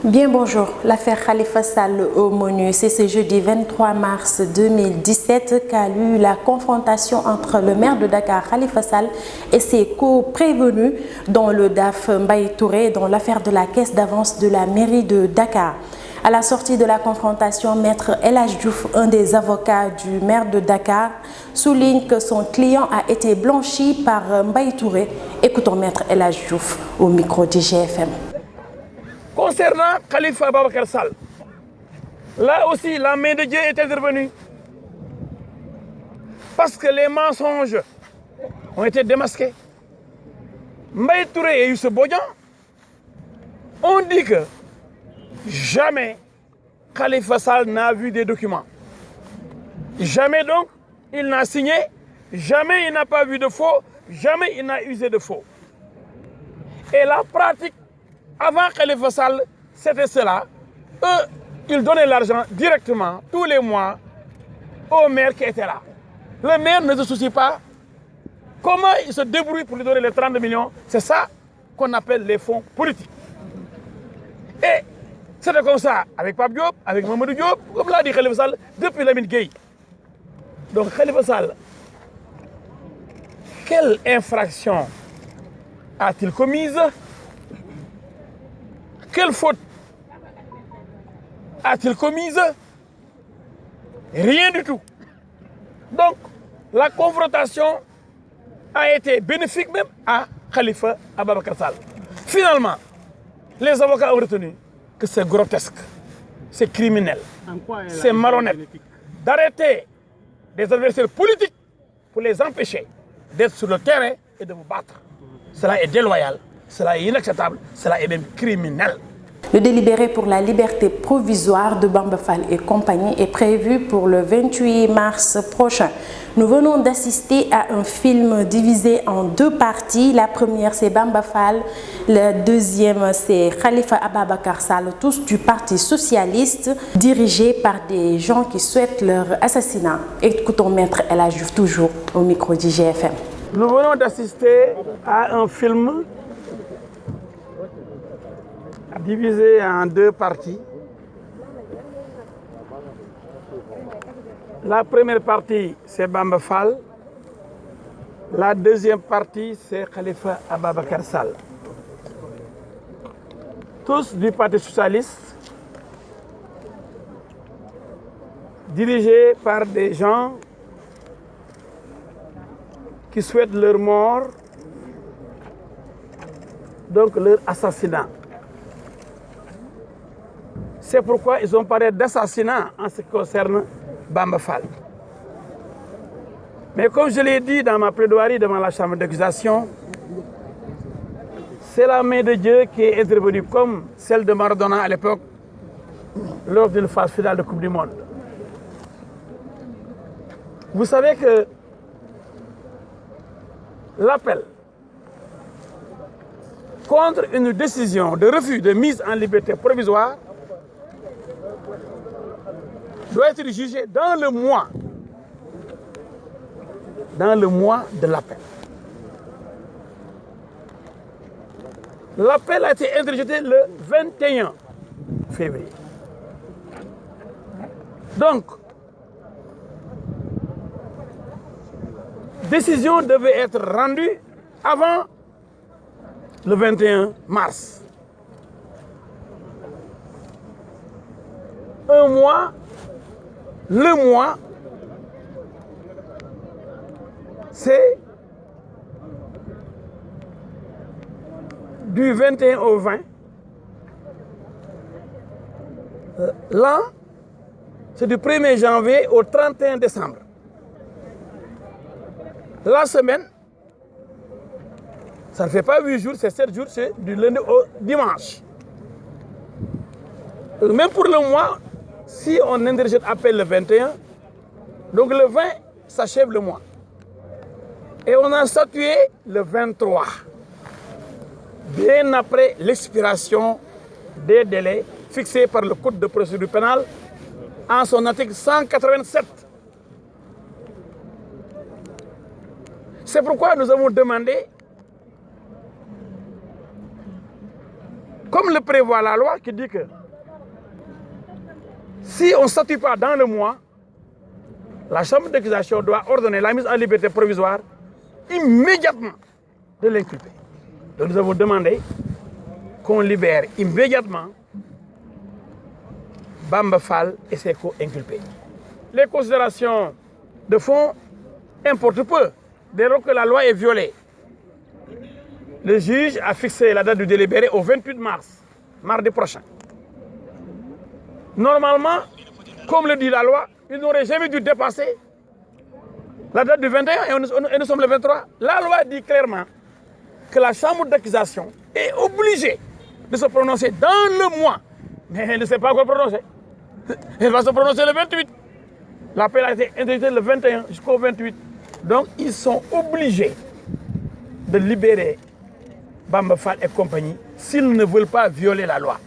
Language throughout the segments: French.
Bien bonjour, l'affaire Khalifa Sall au menu, c'est ce jeudi 23 mars 2017 qu'a eu la confrontation entre le maire de Dakar Khalifa Sall et ses co-prévenus dont le DAF Mbaye Touré dans l'affaire de la caisse d'avance de la mairie de Dakar. À la sortie de la confrontation, Maître El Hadj Diouf, un des avocats du maire de Dakar, souligne que son client a été blanchi par Mbaye Touré. Écoutons Maître El Hadj Diouf au micro d'IGFM. Concernant Khalifa Ababacar Sall, là aussi la main de Dieu est intervenue. Parce que les mensonges ont été démasqués. Mbaye Touré et Youssou Bodian ont dit que jamais Khalifa Sall n'a vu des documents. Jamais donc il n'a signé, jamais il n'a pas vu de faux, jamais il n'a usé de faux. Et la pratique avant Khalifa Sall, c'était cela. Eux, ils donnaient l'argent directement, tous les mois, au maire qui était là. Le maire ne se soucie pas. Comment il se débrouille pour lui donner les 30 millions? C'est ça qu'on appelle les fonds politiques. Et c'était comme ça avec Pape Diop, avec Mamadou Diop, comme l'a dit Khalifa Sall, depuis Lamine Gueye. Donc Khalifa Sall, quelle infraction a-t-il commise? Quelle faute a-t-il commise? Rien du tout. Donc, la confrontation a été bénéfique même à Khalifa Ababacar Sall. Finalement, les avocats ont retenu que c'est grotesque, c'est criminel, c'est malhonnête d'arrêter des adversaires politiques pour les empêcher d'être sur le terrain et de vous battre. Cela est déloyal. Cela est inacceptable, cela est même criminel. Le délibéré pour la liberté provisoire de Bamba Fall et compagnie est prévu pour le 28 mars prochain. Nous venons d'assister à un film divisé en deux parties. La première, c'est Bamba Fall. La deuxième, c'est Khalifa Ababacar Sall, tous du Parti socialiste, dirigés par des gens qui souhaitent leur assassinat. Écoutons Maître El Hadj Diouf, toujours au micro d'IGFM. Nous venons d'assister à un film divisé en deux parties. La première partie, c'est Bamba Fall. La deuxième partie, c'est Khalifa Ababacar Sall. Tous du Parti socialiste, dirigés par des gens qui souhaitent leur mort, donc leur assassinat. C'est pourquoi ils ont parlé d'assassinat en ce qui concerne Bamba Fall. Mais comme je l'ai dit dans ma plaidoirie devant la chambre d'accusation, c'est la main de Dieu qui est intervenue, comme celle de Maradona à l'époque, lors d'une phase finale de Coupe du Monde. Vous savez que l'appel contre une décision de refus de mise en liberté provisoire doit être jugé dans le mois de l'appel. L'appel a été interjeté le 21 février. Donc, décision devait être rendue avant le 21 mars. Un mois, le mois, c'est du 21 au 20. L'an, c'est du 1er janvier au 31 décembre. La semaine, ça ne fait pas 8 jours, c'est 7 jours, c'est du lundi au dimanche. Même pour le mois, si on interjette appel le 21, donc le 20 s'achève le mois. Et on a statué le 23, bien après l'expiration des délais fixés par le Code de procédure pénale en son article 187. C'est pourquoi nous avons demandé comme le prévoit la loi qui dit que si on ne statue pas dans le mois, la chambre d'accusation doit ordonner la mise en liberté provisoire immédiatement de l'inculpé. Donc nous avons demandé qu'on libère immédiatement Bamba Fall et ses co-inculpés. Les considérations de fond importent peu dès lors que la loi est violée. Le juge a fixé la date du délibéré au 28 mars, mardi prochain. Normalement, comme le dit la loi, il n'aurait jamais dû dépasser la date du 21 et nous sommes le 23. La loi dit clairement que la chambre d'accusation est obligée de se prononcer dans le mois. Mais elle ne sait pas quoi prononcer. Elle va se prononcer le 28. L'appel a été interdit le 21 jusqu'au 28. Donc ils sont obligés de libérer Bamba Fall et compagnie s'ils ne veulent pas violer la loi.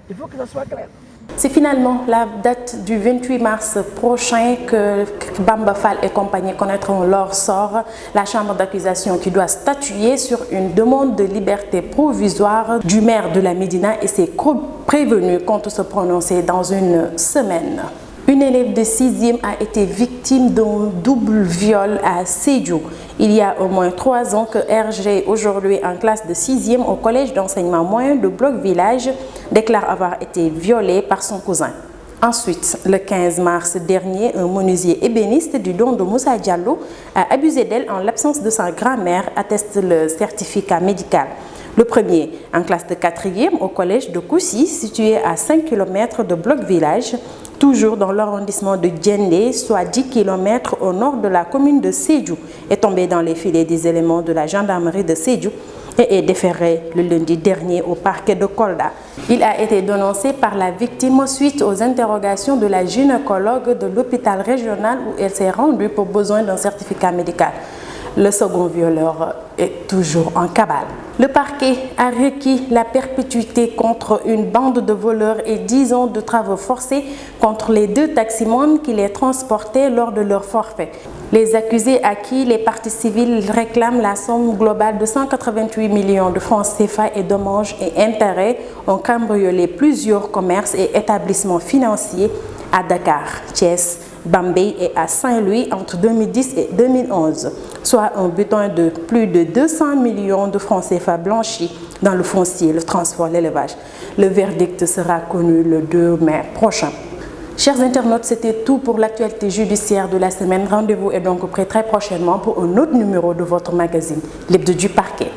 Il faut que ça soit clair. C'est finalement la date du 28 mars prochain que Bamba Fall et compagnie connaîtront leur sort. La chambre d'accusation qui doit statuer sur une demande de liberté provisoire du maire de la Médina et ses prévenus comptent se prononcer dans une semaine. Une élève de 6e a été victime d'un double viol à Sédhiou. Il y a au moins 3 ans que RG, aujourd'hui en classe de 6e au collège d'enseignement moyen de Bloc Village, déclare avoir été violée par son cousin. Ensuite, le 15 mars dernier, un menuisier ébéniste du don de Moussa Diallo a abusé d'elle en l'absence de sa grand-mère, atteste le certificat médical. Le premier, en classe de 4e au collège de Koussi, situé à 5 km de Bloc Village, toujours dans l'arrondissement de Djendé, soit 10 km au nord de la commune de Sédhiou, est tombé dans les filets des éléments de la gendarmerie de Sédhiou et est déféré le lundi dernier au parquet de Kolda. Il a été dénoncé par la victime suite aux interrogations de la gynécologue de l'hôpital régional où elle s'est rendue pour besoin d'un certificat médical. Le second violeur est toujours en cavale. Le parquet a requis la perpétuité contre une bande de voleurs et 10 ans de travaux forcés contre les 2 taximans qui les transportaient lors de leur forfait. Les accusés à qui les parties civiles réclament la somme globale de 188 millions de francs CFA et dommages et intérêts ont cambriolé plusieurs commerces et établissements financiers à Dakar, Thiès, Bambey et à Saint-Louis entre 2010 et 2011, soit un butin de plus de 200 millions de francs CFA blanchis dans le foncier, le transport, l'élevage. Le verdict sera connu le 2 mai prochain. Chers internautes, c'était tout pour l'actualité judiciaire de la semaine. Rendez-vous est donc prêt très prochainement pour un autre numéro de votre magazine, l'Hebdo du Parquet.